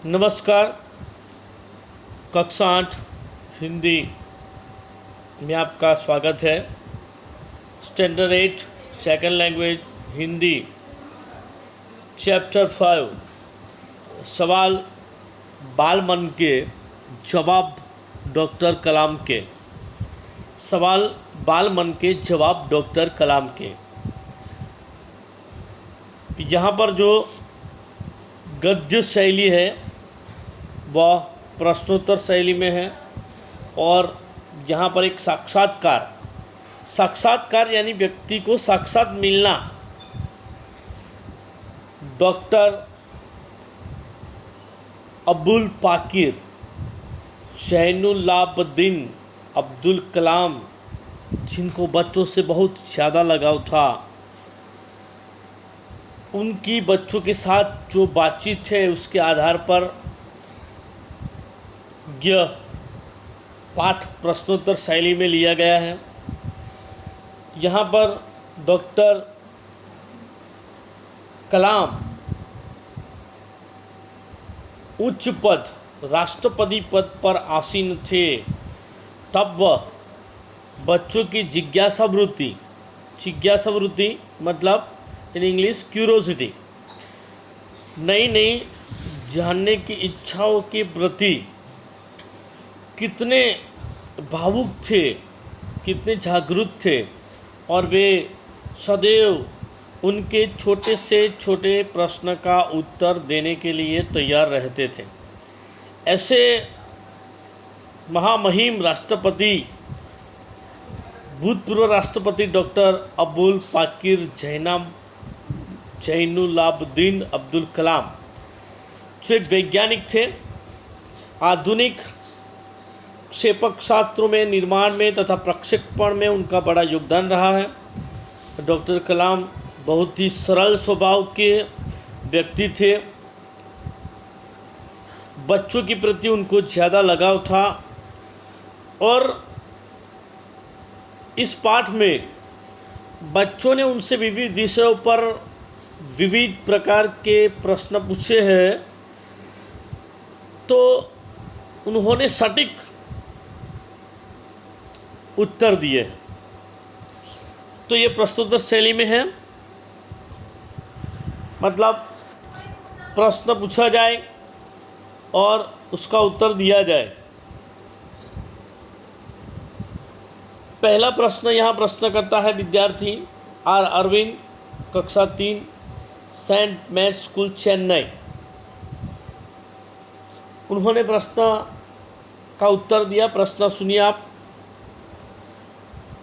नमस्कार। कक्षा 8 हिंदी में आपका स्वागत है। Standard 8 second language Hindi chapter 5 सवाल बाल मन के जवाब डॉक्टर कलाम के। सवाल बाल मन के जवाब डॉक्टर कलाम के। यहाँ पर जो गद्य शैली है वह प्रश्नोत्तर शैली में है और यहाँ पर एक साक्षात्कार यानी व्यक्ति को साक्षात मिलना। डॉक्टर अबुल पाकिर जैनुलाब्दीन अब्दुल कलाम, जिनको बच्चों से बहुत ज़्यादा लगाव था, उनकी बच्चों के साथ जो बातचीत है उसके आधार पर यह पाठ प्रश्नोत्तर शैली में लिया गया है। यहाँ पर डॉक्टर कलाम उच्च पद राष्ट्रपति पद पर आसीन थे, तब वह बच्चों की जिज्ञासा वृत्ति मतलब इन इंग्लिश क्यूरोसिटी, नई नई जानने की इच्छाओं के प्रति कितने भावुक थे, कितने जागरूक थे और वे सदैव उनके छोटे से छोटे प्रश्न का उत्तर देने के लिए तैयार रहते थे। ऐसे महामहिम राष्ट्रपति, भूतपूर्व राष्ट्रपति डॉक्टर अबुल पाकिर जैनुलाब्दीन अब्दुल कलाम जो एक वैज्ञानिक थे, आधुनिक क्षेपणास्त्रों में निर्माण में तथा प्रक्षेपण में उनका बड़ा योगदान रहा है। डॉक्टर कलाम बहुत ही सरल स्वभाव के व्यक्ति थे। बच्चों के प्रति उनको ज़्यादा लगाव था और इस पाठ में बच्चों ने उनसे विविध विषयों पर विविध प्रकार के प्रश्न पूछे हैं, तो उन्होंने सटीक उत्तर दिए। तो ये प्रश्नोत्तर शैली में है, मतलब प्रश्न पूछा जाए और उसका उत्तर दिया जाए। पहला प्रश्न यहाँ प्रश्न करता है विद्यार्थी आर अरविंद, कक्षा 3, सेंट मैथ्स स्कूल चेन्नई। उन्होंने प्रश्न का उत्तर दिया। प्रश्न सुनिए आप।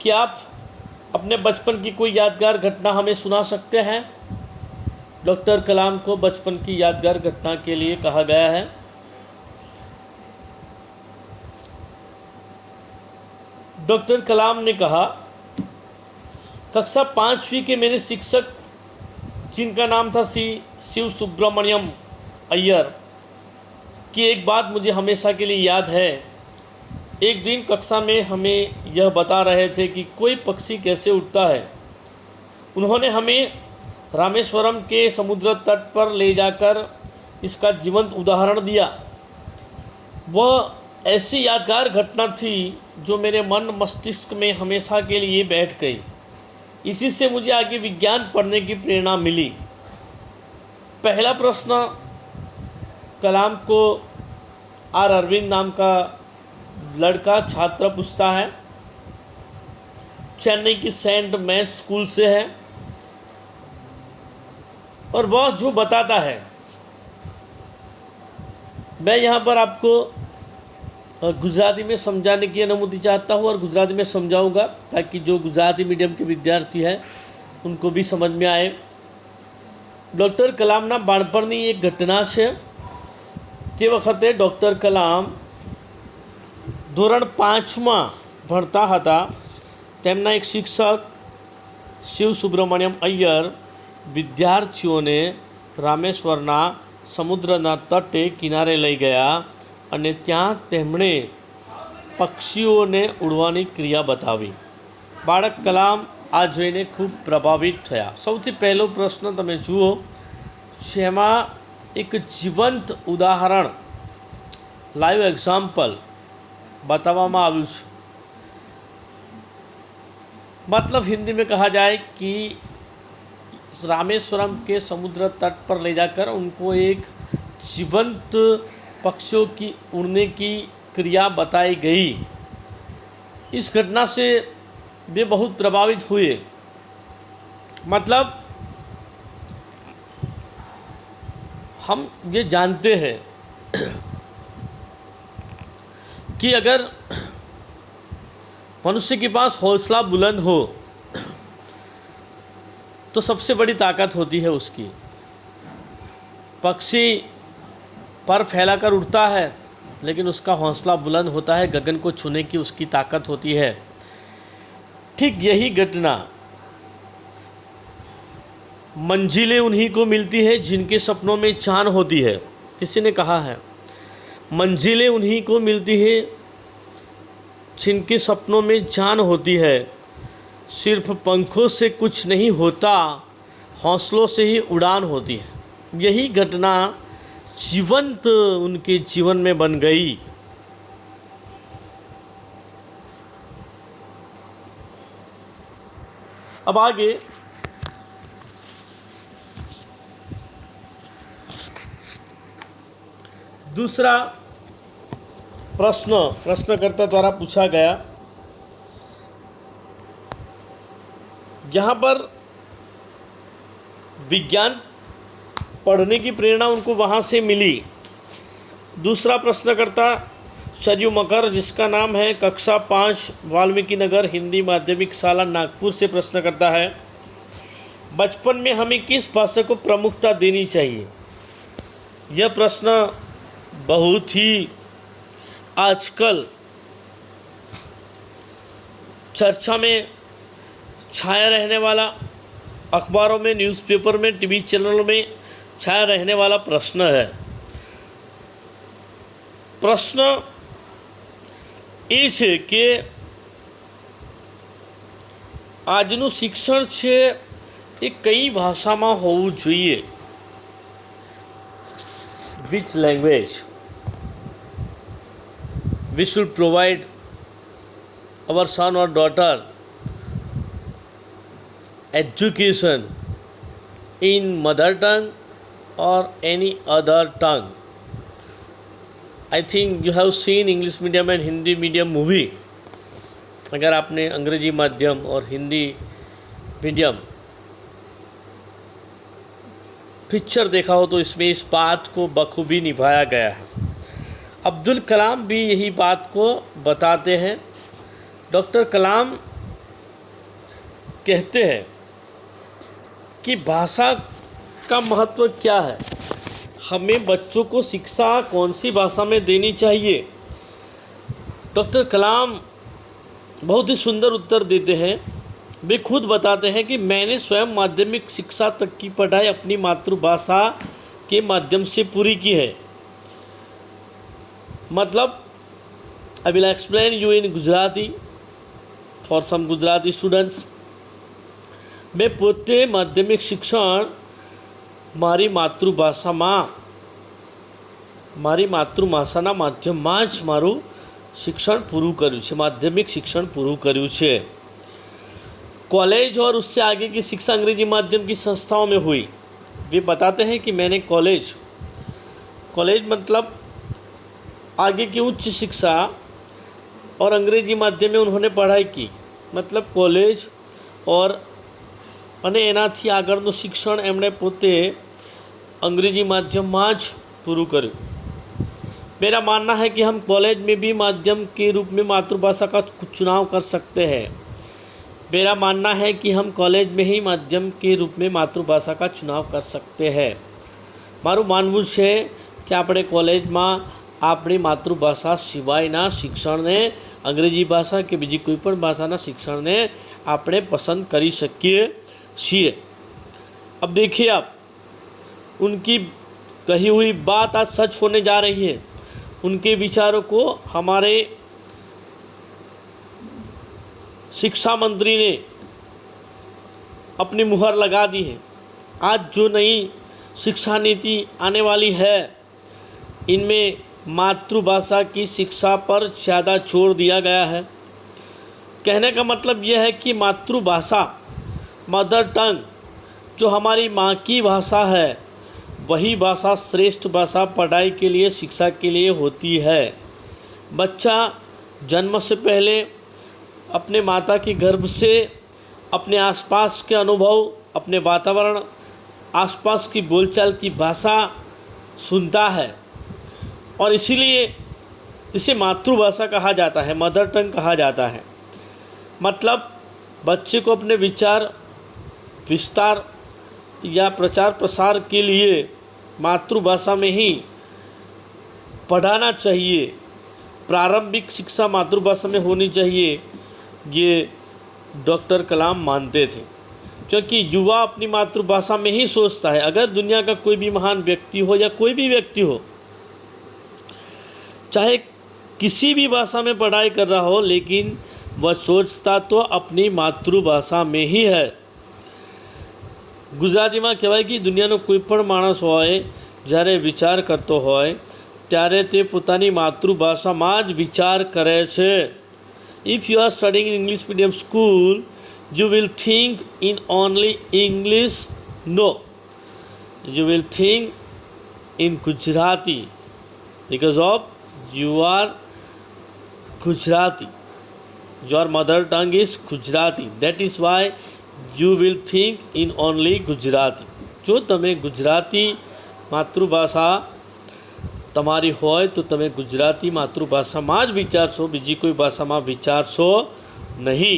क्या आप अपने बचपन की कोई यादगार घटना हमें सुना सकते हैं? डॉक्टर कलाम को बचपन की यादगार घटना के लिए कहा गया है। डॉक्टर कलाम ने कहा, कक्षा 5वीं के मेरे शिक्षक, जिनका नाम था शिव सुब्रमण्यम अय्यर, की एक बात मुझे हमेशा के लिए याद है। एक दिन कक्षा में हमें यह बता रहे थे कि कोई पक्षी कैसे उड़ता है। उन्होंने हमें रामेश्वरम के समुद्र तट पर ले जाकर इसका जीवंत उदाहरण दिया। वह ऐसी यादगार घटना थी जो मेरे मन मस्तिष्क में हमेशा के लिए बैठ गई। इसी से मुझे आगे विज्ञान पढ़ने की प्रेरणा मिली। पहला प्रश्न कलाम को आर अरविंद नाम का लड़का छात्र पूछता है। चेन्नई की सेंट मैथ्स स्कूल से है और वह जो बताता है, मैं यहाँ पर आपको गुजराती में समझाने की अनुमति चाहता हूँ और गुजराती में समझाऊंगा ताकि जो गुजराती मीडियम के विद्यार्थी हैं उनको भी समझ में आए। डॉक्टर कलामના બાળપણની એક ઘટના છે। તે વખતે ડૉક્ટર કલામ ધોરણ 5માં ભણતા હતા। તેમના એક શિક્ષક શિવ સુબ્રમણ્યમ અય્યર વિદ્યાર્થીઓને રામેશ્વરના સમુદ્રના તટે કિનારે લઈ ગયા અને ત્યાં તેમણે પક્ષીઓને ઉડવાની ક્રિયા બતાવી। બાળક કલામ આ જોઈને ખૂબ પ્રભાવિત થયા। સૌથી પહેલો પ્રશ્ન તમે જુઓ, જેમાં एक जीवंत उदाहरण लाइव एग्जाम्पल बतावવામાં આવ્યું છે। मतलब हिंदी में कहा जाए कि रामेश्वरम के समुद्र तट पर ले जाकर उनको एक जीवंत पक्षियों की उड़ने की क्रिया बताई गई। इस घटना से वे बहुत प्रभावित हुए। मतलब हम ये जानते हैं कि अगर मनुष्य के पास हौसला बुलंद हो तो सबसे बड़ी ताकत होती है उसकी। पक्षी पर फैलाकर उड़ता है लेकिन उसका हौसला बुलंद होता है, गगन को छूने की उसकी ताकत होती है। ठीक यही घटना मंजिलें उन्हीं को मिलती है जिनके सपनों में चांद होती है। किसी ने कहा है मंजिलें उन्हीं को मिलती है जिनके सपनों में जान होती है। सिर्फ पंखों से कुछ नहीं होता, हौसलों से ही उड़ान होती है। यही घटना जीवंत उनके जीवन में बन गई। अब आगे दूसरा प्रश्नकर्ता द्वारा पूछा गया। यहाँ पर विज्ञान पढ़ने की प्रेरणा उनको वहाँ से मिली। दूसरा प्रश्नकर्ता सरयू मकर, जिसका नाम है कक्षा 5 वाल्मीकि नगर हिंदी माध्यमिक शाला नागपुर से प्रश्न करता है, बचपन में हमें किस भाषा को प्रमुखता देनी चाहिए? यह प्रश्न बहुत ही आजकल चर्चा में छाया रहने वाला, अखबारों में, न्यूज़पेपर में, टीवी चैनलों में छाया रहने वाला प्रश्न है। प्रश्न એ છે કે આજનું શિક્ષણ છે એ કઈ ભાષામાં હોવું જોઈએ? Which language we should provide our son or daughter education in mother tongue or any other tongue? I think you have seen English medium and Hindi medium movie. अगर आपने अंग्रेजी माध्यम और हिंदी मीडियम पिक्चर देखा हो तो इसमें इस बात को बखूबी निभाया गया है। अब्दुल कलाम भी यही बात को बताते हैं। डॉक्टर कलाम कहते हैं कि भाषा का महत्व क्या है, हमें बच्चों को शिक्षा कौन सी भाषा में देनी चाहिए। डॉक्टर कलाम बहुत ही सुंदर उत्तर देते हैं। वे खुद बताते हैं कि मैंने स्वयं माध्यमिक शिक्षा तक की पढ़ाई अपनी मातृभाषा के माध्यम से पूरी की है। मतलब I will explain you in Gujarati for some Gujarati students. मैं પોતે માધ્યમિક શિક્ષણ મારી માતૃભાષાના માધ્યમમાં જ મારું शिक्षण पूરું કર્યું છે, माध्यमिक शिक्षण पूરું કર્યું છે। कॉलेज और उससे आगे की शिक्षा अंग्रेजी माध्यम की संस्थाओं में हुई। वे बताते हैं कि मैंने कॉलेज मतलब आगे की उच्च शिक्षा और अंग्रेजी माध्यम में उन्होंने पढ़ाई की। मतलब कॉलेज और અને એનાથી આગળનું શિક્ષણ એમણે પોતે અંગ્રેજી માધ્યમમાં જ પૂરું કર્યું। मेरा मानना है कि हम कॉलेज में भी माध्यम के रूप में मातृभाषा का चुनाव कर सकते हैं। मेरा मानना है कि हम कॉलेज में ही माध्यम के रूप में मातृभाषा का चुनाव कर सकते हैं। મારું માનવું છે કે આપણે કોલેજમાં આપણી માતૃભાષા સિવાયના शिक्षणને अंग्रेजी भाषा કે બીજી કોઈ પણ ભાષાના शिक्षणને આપણે પસંદ કરી શકીએ છીએ। अब देखिए आप, उनकी कही हुई बात आज सच होने जा रही है। उनके विचारों को हमारे शिक्षा मंत्री ने अपनी मुहर लगा दी है। आज जो नई शिक्षा नीति आने वाली है, इनमें मातृभाषा की शिक्षा पर ज़्यादा जोर दिया गया है। कहने का मतलब यह है कि मातृभाषा, मदर टंग, जो हमारी माँ की भाषा है, वही भाषा श्रेष्ठ भाषा पढ़ाई के लिए, शिक्षा के लिए होती है। बच्चा जन्म से पहले अपने माता के गर्भ से अपने आसपास के अनुभव, अपने वातावरण, आसपास की बोलचाल की भाषा सुनता है और इसीलिए इसे मातृभाषा कहा जाता है, मदर टंग कहा जाता है। मतलब बच्चे को अपने विचार विस्तार या प्रचार प्रसार के लिए मातृभाषा में ही पढ़ाना चाहिए। प्रारंभिक शिक्षा मातृभाषा में होनी चाहिए, ये डॉक्टर कलाम मानते थे, क्योंकि युवा अपनी मातृभाषा में ही सोचता है। अगर दुनिया का कोई भी महान व्यक्ति हो या कोई भी व्यक्ति हो, चाहे किसी भी भाषा में पढ़ाई कर रहा हो, लेकिन वह सोचता तो अपनी मातृभाषा में ही है। ગુજરાતીમાં કહેવાય કે દુનિયાનો કોઈ પણ માણસ હોય જ્યારે વિચાર કરતો હોય ત્યારે તે પોતાની માતૃભાષામાં જ વિચાર કરે છે. If you are studying in English medium school, you will think in only English. No, you will think in Gujarati because of you are Gujarati. Your mother tongue is Gujarati. That is why you will think in only Gujarati. જો તમે ગુજરાતી માતૃભાષા તમારી હોય તો તમે ગુજરાતી માતૃભાષામાં જ વિચારશો, બીજી કોઈ ભાષામાં વિચારશો नहीं.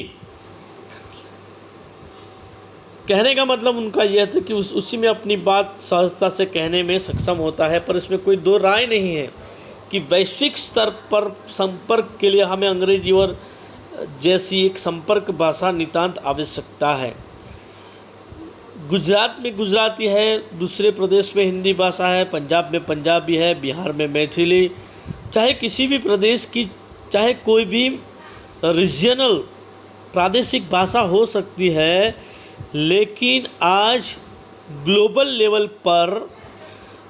कहने का मतलब उनका यह था कि उसी में अपनी बात सहजता से कहने में सक्षम होता है, पर इसमें कोई दो राय नहीं है कि वैश्विक स्तर पर संपर्क के लिए हमें अंग्रेजी और जैसी एक संपर्क भाषा नितांत आवश्यकता है. गुजरात में गुजराती है, दूसरे प्रदेश में हिंदी भाषा है, पंजाब में पंजाबी है, बिहार में मैथिली. चाहे किसी भी प्रदेश की, चाहे कोई भी रीजनल प्रादेशिक भाषा हो सकती है, लेकिन आज ग्लोबल लेवल पर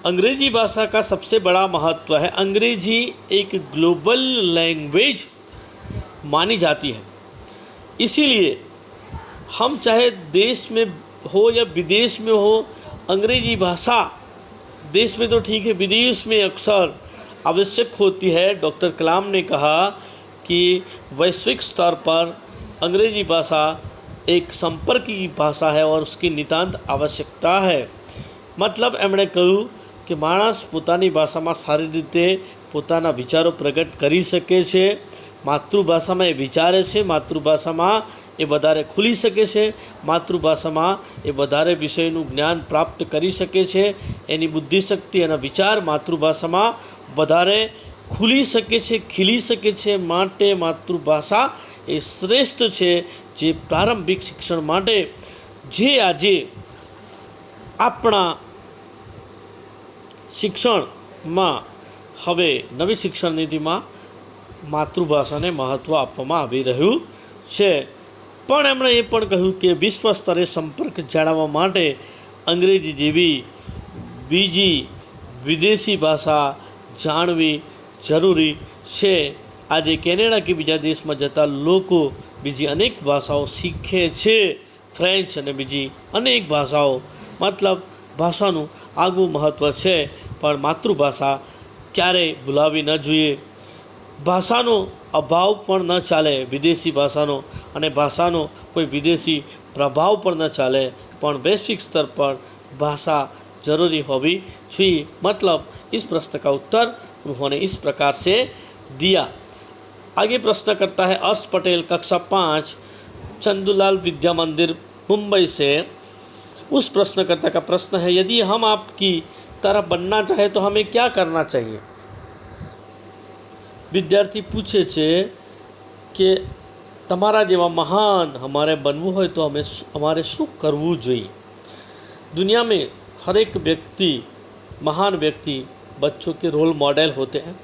अंग्रेजी भाषा का सबसे बड़ा महत्व है. अंग्रेजी एक ग्लोबल लैंग्वेज मानी जाती है. इसीलिए हम चाहे देश में हो या विदेश में हो, अंग्रेजी भाषा देश में तो ठीक है, विदेश में अक्सर आवश्यक होती है. डॉक्टर कलाम ने कहा कि वैश्विक स्तर पर अंग्रेजी भाषा एक संपर्क की भाषा है और उसकी नितांत आवश्यकता है. मतलब એમણે કહ્યું કે માણસ પોતાની ભાષામાં સારી રીતે પોતાના વિચારો પ્રગટ કરી શકે છે. માતૃભાષામાં એ વિચારે છે, માતૃભાષામાં એ વધારે ખુલી શકે છે, માતૃભાષામાં એ વધારે વિષયનું જ્ઞાન પ્રાપ્ત કરી શકે છે. એની બુદ્ધિશક્તિ અને વિચાર માતૃભાષામાં વધારે ખુલી શકે છે, ખીલી શકે છે. માટે માતૃભાષા એ શ્રેષ્ઠ છે. જે પ્રારંભિક શિક્ષણ માટે જે આજે આપણા શિક્ષણમાં હવે નવી શિક્ષણ નીતિમાં માતૃભાષાને મહત્ત્વ આપવામાં આવી રહ્યું છે. પણ એમણે એ પણ કહ્યું કે વિશ્વ સ્તરે સંપર્ક જાળવવા માટે અંગ્રેજી જેવી બીજી વિદેશી ભાષા જાણવી જરૂરી છે. આજે કેનેડા કે બીજા દેશમાં જતા લોકો બીજી અનેક ભાષાઓ શીખે છે, ફ્રેન્ચ અને બીજી અનેક ભાષાઓ. મતલબ ભાષાનું આગવું મહત્ત્વ છે, પણ માતૃભાષા ક્યારેય ભૂલાવી ન જોઈએ. ભાષાનો અભાવ પણ ન ચાલે, વિદેશી ભાષાનો, અને ભાષાનો કોઈ વિદેશી પ્રભાવ પણ ન ચાલે, પણ वैश्विक स्तर पर भाषा जरूरी होनी चाहिए. मतलब इस प्रश्न का उत्तर उन्होंने इस प्रकार से दिया. आगे प्रश्न करता है अर्श पटेल, कक्षा 5, चंदूलाल विद्या मंदिर, मुंबई से. उस प्रश्नकर्ता का प्रश्न है, यदि हम आपकी तरह बनना चाहे तो हमें क्या करना चाहिए. विद्यार्थी पूछे छे कि तमारा जेवा महान हमारे बनवू होय तो हमारे शू करवू जोईए. दुनिया में हर एक व्यक्ति, महान व्यक्ति बच्चों के रोल मॉडल होते हैं.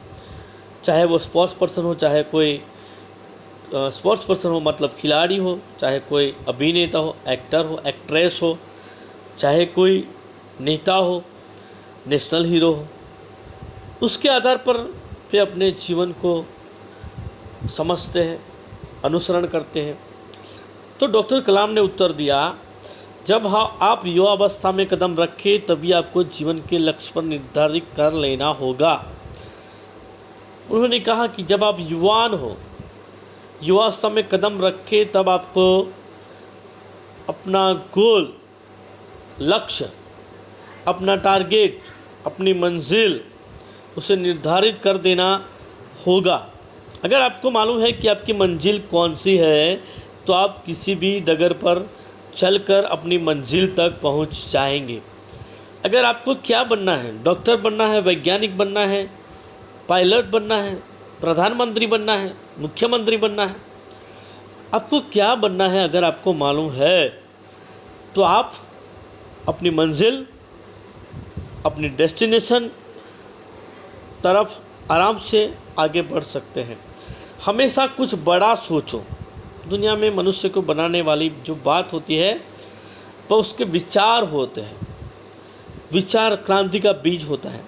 चाहे वो स्पोर्ट्स पर्सन हो, चाहे कोई स्पोर्ट्स पर्सन हो मतलब खिलाड़ी हो, चाहे कोई अभिनेता हो, एक्टर हो, एक्ट्रेस हो, चाहे कोई नेता हो, नेशनल हीरो हो, उसके आधार पर वे अपने जीवन को समझते हैं, अनुसरण करते हैं। तो डॉक्टर कलाम ने उत्तर दिया, जब आप युवावस्था में कदम रखें तभी आपको जीवन के लक्ष्य पर निर्धारित कर लेना होगा। उन्होंने कहा कि जब आप युवान हो, युवावस्था में कदम रखें, तब आपको अपना गोल, लक्ष्य, अपना टारगेट, अपनी मंजिल उसे निर्धारित कर देना होगा। अगर आपको मालूम है कि आपकी मंजिल कौन सी है, तो आप किसी भी डगर पर चलकर अपनी मंजिल तक पहुंच जाएंगे। अगर आपको क्या बनना है, डॉक्टर बनना है, वैज्ञानिक बनना है, पायलट बनना है, प्रधानमंत्री बनना है, मुख्यमंत्री बनना है, आपको क्या बनना है अगर आपको मालूम है, तो आप अपनी मंजिल, अपनी डेस्टिनेशन तरफ आराम से आगे बढ़ सकते हैं। हमेशा कुछ बड़ा सोचो। दुनिया में मनुष्य को बनाने वाली जो बात होती है वह उसके विचार होते हैं। विचार क्रांति का बीज होता है।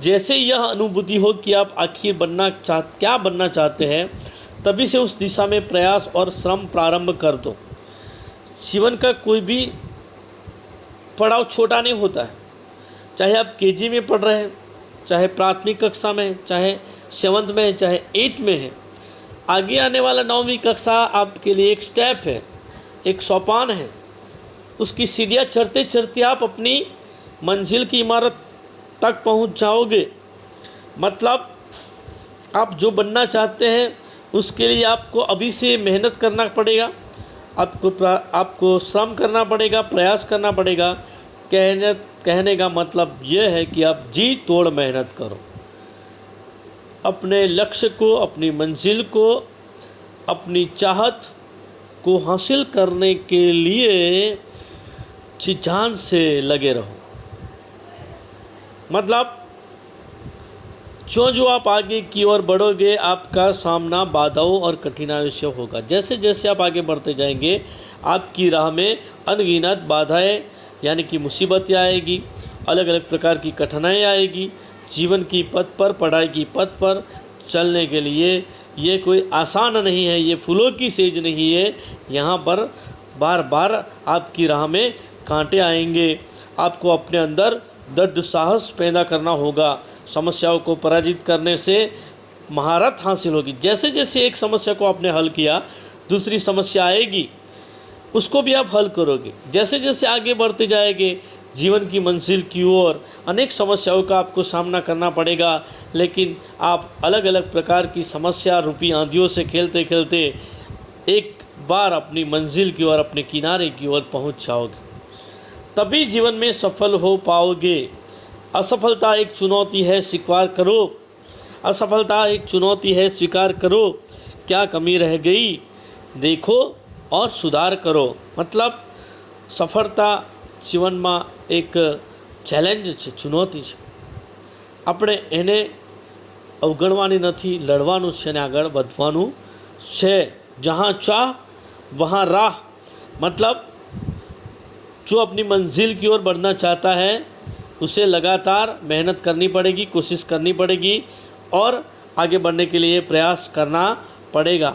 जैसे यह अनुभूति हो कि आप आखिर क्या बनना चाहते हैं, तभी से उस दिशा में प्रयास और श्रम प्रारंभ कर दो। जीवन का कोई भी पड़ाव छोटा नहीं होता है। चाहे आप केजी में पढ़ रहे हैं, चाहे प्राथमिक कक्षा में, चाहे 7th में, चाहे 8th में है, आगे आने वाला 9वीं कक्षा आपके लिए एक स्टेप है, एक सोपान है। उसकी सीढ़ियाँ चढ़ते चढ़ते आप अपनी मंजिल की इमारत तक पहुंच जाओगे। मतलब आप जो बनना चाहते हैं उसके लिए आपको अभी से मेहनत करना पड़ेगा, आपको श्रम करना पड़ेगा, प्रयास करना पड़ेगा। कहने का मतलब यह है कि आप जी तोड़ मेहनत करो। अपने लक्ष्य को, अपनी मंजिल को, अपनी चाहत को हासिल करने के लिए जी जान से लगे रहो। मतलब जो आप आगे की ओर बढ़ोगे, आपका सामना बाधाओं और कठिनाइयों से होगा। जैसे जैसे आप आगे बढ़ते जाएंगे, आपकी राह में अनगिनत बाधाएं यानी कि मुसीबतें आएगी, अलग अलग प्रकार की कठिनाई आएगी। जीवन की पथ पर, पढ़ाई की पथ पर चलने के लिए ये कोई आसान नहीं है, ये फूलों की सेज नहीं है। यहाँ पर बार बार आपकी राह में कांटे आएंगे। आपको अपने अंदर दृढ़ साहस पैदा करना होगा। समस्याओं को पराजित करने से महारत हासिल होगी। जैसे जैसे एक समस्या को आपने हल किया, दूसरी समस्या आएगी, उसको भी आप हल करोगे। जैसे जैसे आगे बढ़ते जाएंगे जीवन की मंजिल की ओर, अनेक समस्याओं का आपको सामना करना पड़ेगा, लेकिन आप अलग अलग प्रकार की समस्या रूपी आंधियों से खेलते खेलते एक बार अपनी मंजिल की ओर, अपने किनारे की ओर पहुंच जाओगे। तभी जीवन में सफल हो पाओगे। असफलता एक चुनौती है, स्वीकार करो। असफलता एक चुनौती है, स्वीकार करो। क्या कमी रह गई देखो और सुधार करो। मतलब सफलता જીવનમાં એક ચેલેન્જ છે, ચુનૌતી છે। આપણે એને અવગણવાની નથી, લડવાનું છે અને આગળ વધવાનું છે। जहाँ चाह वहाँ राह। मतलब जो अपनी मंजिल की ओर बढ़ना चाहता है उसे लगातार मेहनत करनी पड़ेगी, कोशिश करनी पड़ेगी और आगे बढ़ने के लिए प्रयास करना पड़ेगा।